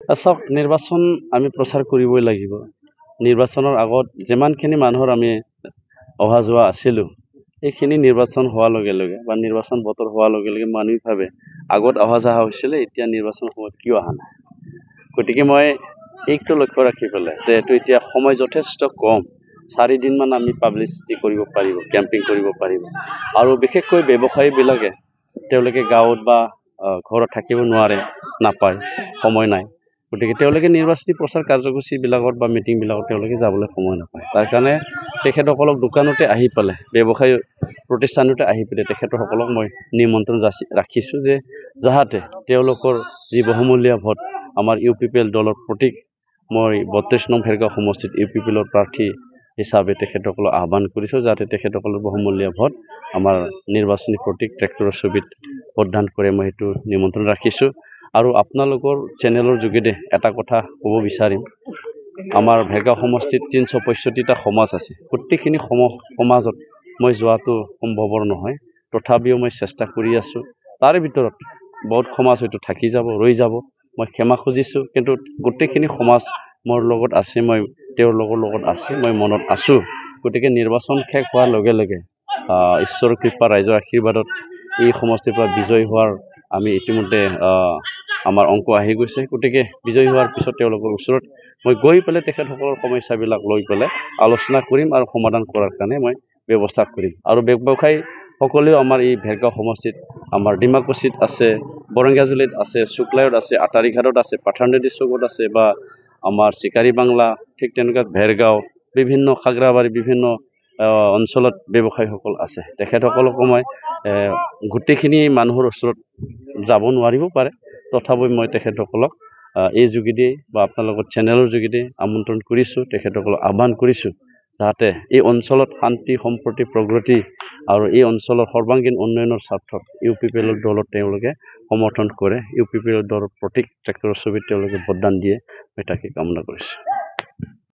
চাওক নিৰ্বাচন আমি প্ৰচাৰ কৰিবই লাগিব। নিৰ্বাচনৰ আগত যিমানখিনি মানুহৰ আমি অহা যোৱা আছিলোঁ, এইখিনি নিৰ্বাচন হোৱাৰ লগে লগে বা নিৰ্বাচন বতৰ হোৱাৰ লগে লগে মানুহ ভাবে আগত অহা যোৱা হৈছিলে, এতিয়া নিৰ্বাচন সময়ত কিয় অহা নাই। গতিকে মই এইটো লক্ষ্য ৰাখি পেলাই যে এইটো এতিয়া সময় যথেষ্ট কম, 4 দিনমান আমি পাব্লিচিটি কৰিব পাৰিব, কেম্পিং কৰিব পাৰিব। আৰু বিশেষকৈ ব্যৱসায়ীবিলাকে তেওঁলোকে গাঁৱত বা ঘৰত থাকিব নোৱাৰে, নাপায়, সময় নাই। গতিকে তেওঁলোকে নিৰ্বাচনী প্ৰচাৰ কাৰ্যসূচীবিলাকত বা মিটিংবিলাকত তেওঁলোকে যাবলৈ সময় নাপায়। তাৰ কাৰণে তেখেতসকলক দোকানতে আহি পেলাই, ব্যৱসায়ী প্ৰতিষ্ঠানতে আহি পেলাই তেখেতসকলক মই নিমন্ত্ৰণ ৰাখিছোঁ যে যাহাতে তেওঁলোকৰ যি বহুমূলীয়া ভোট আমাৰ UPPL দলৰ প্ৰতীক, মই 32 নং ভেৰগাঁও সমষ্টিত UPPLৰ প্ৰাৰ্থী হিচাপে তেখেতসকলক আহ্বান কৰিছোঁ, যাতে তেখেতসকলৰ বহুমূলীয়া ভোট আমাৰ নিৰ্বাচনী প্ৰতীক ট্ৰেক্টৰৰ ছবিত ভোটদান কৰে, মই সেইটো নিমন্ত্ৰণ ৰাখিছোঁ। আৰু আপোনালোকৰ চেনেলৰ যোগেদি এটা কথা ক'ব বিচাৰিম, আমাৰ ভেৰগাঁও সমষ্টিত 365টা সমাজ আছে। গোটেইখিনি সমাজত মই যোৱাটো সম্ভৱৰ নহয়, তথাপিও মই চেষ্টা কৰি আছোঁ। তাৰে ভিতৰত বহুত সমাজ হয়তো থাকি যাব, ৰৈ যাব, মই ক্ষমা খুজিছোঁ। কিন্তু গোটেইখিনি সমাজ মোৰ লগত আছে, মই তেওঁলোকৰ লগত আছে, মই মনত আছোঁ। গতিকে নিৰ্বাচন শেষ হোৱাৰ লগে লগে ঈশ্বৰৰ কৃপা, ৰাইজৰ আশীৰ্বাদত এই সমষ্টিৰ পৰা বিজয় হোৱাৰ আমি ইতিমধ্যে আমাৰ অংক আহি গৈছে। গতিকে বিজয়ী হোৱাৰ পিছত তেওঁলোকৰ ওচৰত মই গৈ পেলাই তেখেতসকলৰ সমস্যাবিলাক লৈ পেলাই আলোচনা কৰিম আৰু সমাধান কৰাৰ কাৰণে মই ব্যৱস্থা কৰিম। আৰু ব্যৱসায়ীসকলেও আমাৰ এই ভেৰগাঁও সমষ্টিত আমাৰ ডিমাকুছিত আছে, বৰঙ্গীয়াজুলিত আছে, শুক্লায়ত আছে, আটাৰীঘাটত আছে, পাঠানৰেড্ডি চৌকত আছে, বা আমাৰ চিকাৰী বাংলা, ঠিক তেনেকুৱা ভেৰগাঁও, বিভিন্ন খাগ্ৰাবাৰী, বিভিন্ন অঞ্চলত ব্যৱসায়ীসকল আছে। তেখেতসকলকো মই গোটেইখিনি মানুহৰ ওচৰত যাব নোৱাৰিব পাৰে, তথাপি মই তেখেতসকলক এই যোগেদি বা আপোনালোকৰ চেনেলৰ যোগেদি আমন্ত্ৰণ কৰিছোঁ, তেখেতসকলক আহ্বান কৰিছোঁ যাতে এই অঞ্চলত শান্তি, সম্প্ৰীতি, প্ৰগতি আৰু এই অঞ্চলৰ সৰ্বাংগীন উন্নয়নৰ স্বাৰ্থত UPPLৰ দলত তেওঁলোকে সমৰ্থন কৰে, UPPLৰ দলৰ প্ৰতীক ট্ৰেক্টৰৰ ছবিত তেওঁলোকে ভোটদান দিয়ে, মই তাকে কামনা কৰিছোঁ।